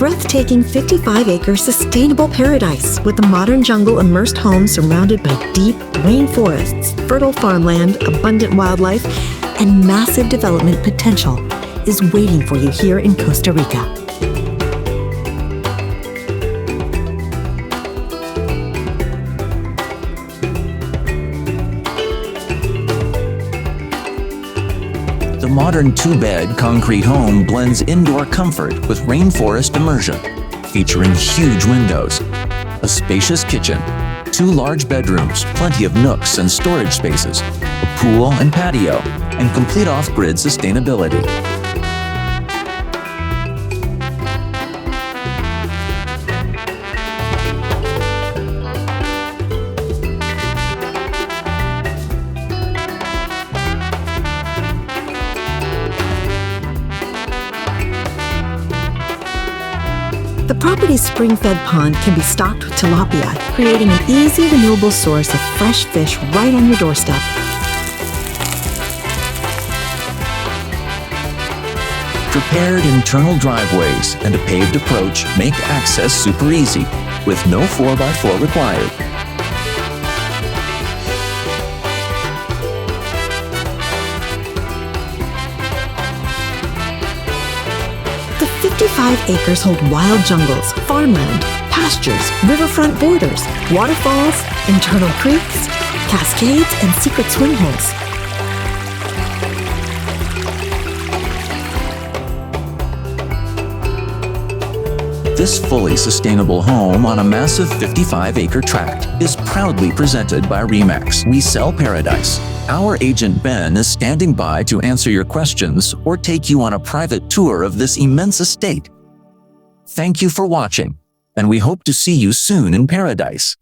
breathtaking 55-acre sustainable paradise with a modern jungle immersed home surrounded by deep rainforests, fertile farmland, abundant wildlife, and massive development potential is waiting for you here in Costa Rica. The modern two-bed concrete home blends indoor comfort with rainforest immersion, featuring huge windows, a spacious kitchen, 2 large bedrooms, plenty of nooks and storage spaces, a pool and patio, and complete off-grid sustainability. The property's spring-fed pond can be stocked with tilapia, creating an easy, renewable source of fresh fish right on your doorstep. Prepared internal driveways and a paved approach make access super easy, with no 4x4 required. The 55 acres hold wild jungles, farmland, pastures, riverfront borders, waterfalls, internal creeks, cascades, and secret swim holes. This fully sustainable home on a massive 55-acre tract is proudly presented by REMAX. We sell paradise. Our agent Ben is standing by to answer your questions or take you on a private tour of this immense estate. Thank you for watching, and we hope to see you soon in paradise.